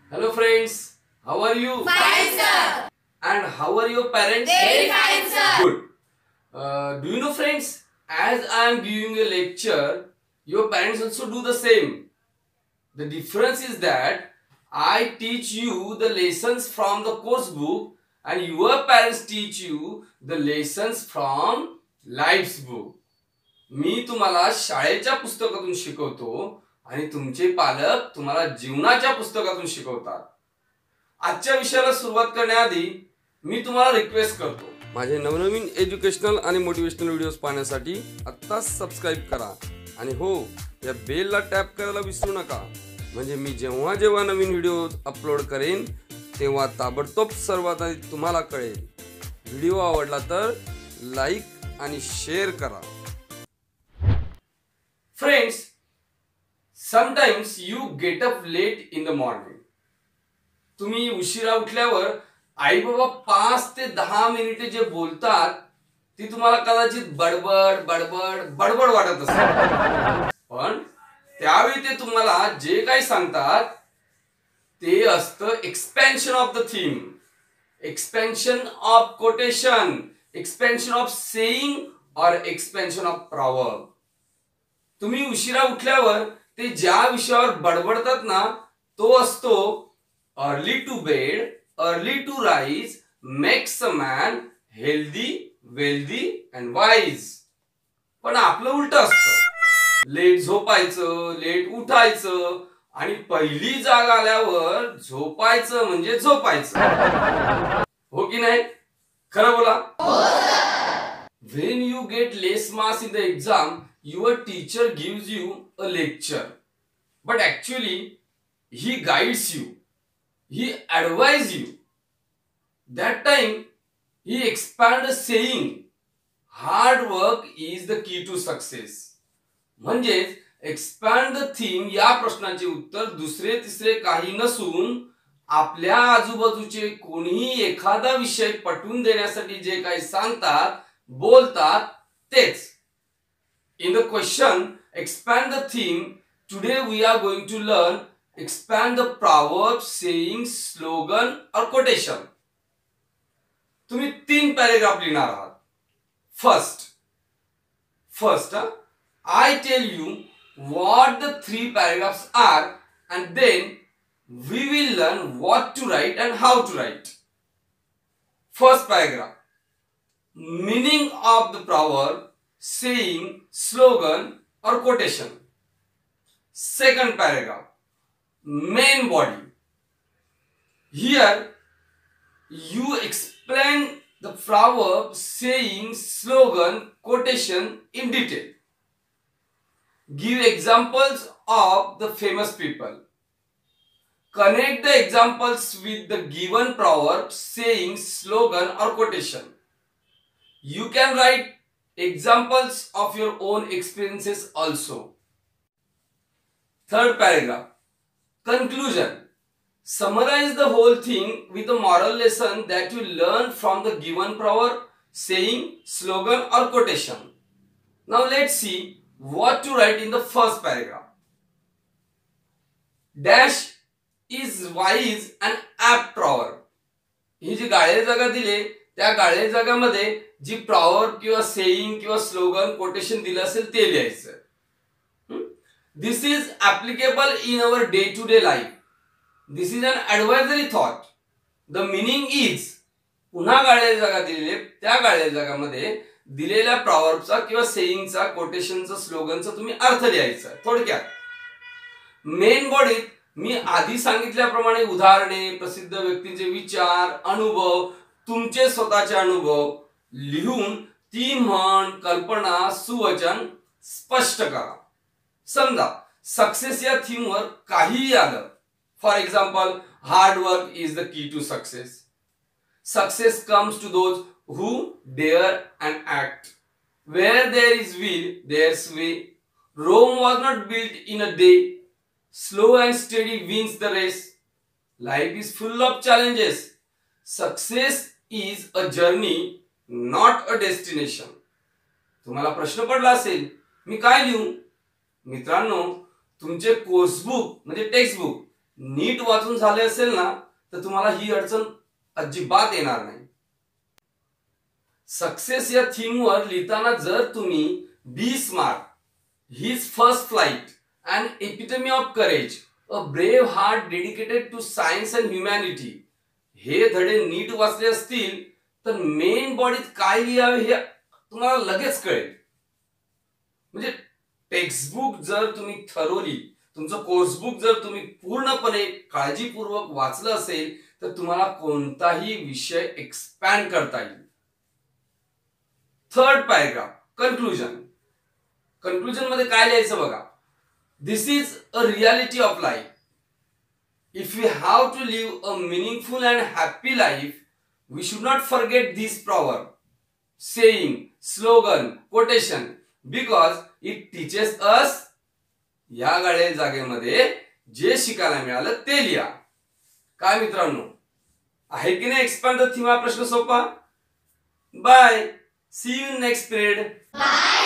Hello friends, how are you? Fine, sir. And how are your parents? Very fine, sir. Good. Do you know friends, as I am giving a lecture, your parents also do the same. The difference is that I teach you the lessons from the course book and your parents teach you the lessons from life's book. मी तुम्हाला शाळेच्या पुस्तकातून शिकवतो आणि तुमचे पालक तुम्हाला जीवनाच्या पुस्तकातून शिकवतात. आजच्या विषयाला सुरुवात करण्याआधी मी तुम्हाला रिक्वेस्ट करतो, माझे नवनवीन एज्युकेशनल आणि मोटिवेशनल व्हिडिओज पाहण्यासाठी आत्ताच सबस्क्राईब करा आणि हो, या बेलला टॅप करायला विसरू नका, म्हणजे मी जेव्हा जेव्हा नवीन व्हिडिओ अपलोड करेन तेव्हा ताबडतोब सर्वात आधी तुम्हाला कळेल. व्हिडिओ आवडला तर लाईक आणि शेअर करा. Friends, sometimes you get up late in the morning. तुम्ही उशिरा उठल्यावर आई बाबा 5 ते 10 मिनिटे जे बोलतात ती तुम्हाला कदाचित बडबड बडबड बडबड वाटत असेल, पण त्यावेळी ते तुम्हाला जे काही सांगतात ते असतं expansion of the theme, expansion of quotation, expansion of saying और एक्सपेन्शन ऑफ प्रॉवर्ब. तुम्ही उशिरा उठल्यावर ते ज्या विषयावर बडबडतात ना तो असतो early to bed, early to rise makes a man healthy, wealthy and wise. पण आपलं उलट असतं, लेट झोपायचं, लेट उठायचं आणि पहिली जाग आल्यावर झोपायचं म्हणजे झोपायचं. हो की नाही? खरं बोला. When you get less marks in the exam, your teacher gives you a lecture, but actually he guides you, he advises you. That time he expands a saying, hard work is the key to success. म्हणजेच expand the theme या प्रश्नाचे उत्तर दुसरे तिसरे काही नसून आपल्या आजूबाजूचे कोणीही एखादा विषय पटवून देण्यासाठी जे काही सांगतात बोलतात तेच. In the question expand the theme, today we are going to learn expand the proverb, saying, slogan or quotation. तुम्ही 3 पॅराग्राफ लिहिणार आहात. First, I tell you what the 3 paragraphs are and then we will learn what to write and how to write. First paragraph, meaning of the proverb, saying, slogan or quotation. Second paragraph, main body. Here you explain the proverb, saying, slogan, quotation in detail. Give examples of the famous people. Connect the examples with the given proverb, saying, slogan or quotation. You can write examples of your own experiences also. Third paragraph, conclusion. Summarize the whole thing with a moral lesson that you learn from the given proverb, saying, slogan or quotation. Now let's see what to write in the first paragraph. Dash is wise and apt proverb. ही जी गाळे जागा दिले त्या गाळे जागामध्ये जी proverb किंवा saying किंवा slogan quotation दिलं असेल ते लिहायचं. This is applicable in our day to day life. This is an advisory thought. The meaning is, पुन्हा गाळे जागा दिलेले त्या गाळे जागामध्ये दिलेल्या प्रॉवर्बचा किंवा सेइंगचा, कोटेशनचा, स्लोगनचा तुम्ही अर्थ लिहायचा. थोडक्यात मेन बॉडीत मी आधी सांगितल्याप्रमाणे उदाहरणे, प्रसिद्ध व्यक्तींचे विचार, अनुभव, तुमचे स्वतःचे अनुभव लिहून ती म्हण, कल्पना, सुवचन स्पष्ट करा. समजा सक्सेस या थीमवर काहीही आलं. For example, hard work is the key to success. Success comes to those who dare and act. Where there is will, there's way. Rome was not built in a day. Slow and steady wins the race. Life is full of challenges. Success is a journey, not a destination. तुम्हाला प्रश्न पडला असेल मी काय लिहू? मित्रांनो, तुमचे course book म्हणजे text book नीट वाचून झाले असेल ना तर तुम्हाला ही अडचण अजिबात येणार नाही. सक्सेस या थीमवर लिहिताना जर तुम्ही be smart, his first flight, and epitome of courage, a brave heart dedicated to science and humanity हे धडे नीट वाचले असतील तर मेन बॉडीत काय लिहावे हे तुम्हाला लगेच कळेल. म्हणजे टेक्स्टबुक जर तुम्ही थरोली, तुमचं कोर्सबुक जर तुम्ही पूर्णपणे काळजीपूर्वक वाचलं असेल तर तुम्हाला कोणताही विषय एक्सपॅन्ड करता येईल. Third paragraph, conclusion. कन्क्लुजन मध्ये काय लिहायचं बघा. This is a reality of life. If we have to live a meaningful and happy life we should not forget this proverb, saying, slogan, quotation because it teaches us. या गाड्या जागेमध्ये जे शिकायला मिळालं ते लिहा. काय मित्रांनो, आहे की नाही एक्सपॅन्ड द थीम हा प्रश्न सोपा. Bye, see you in next period. Bye.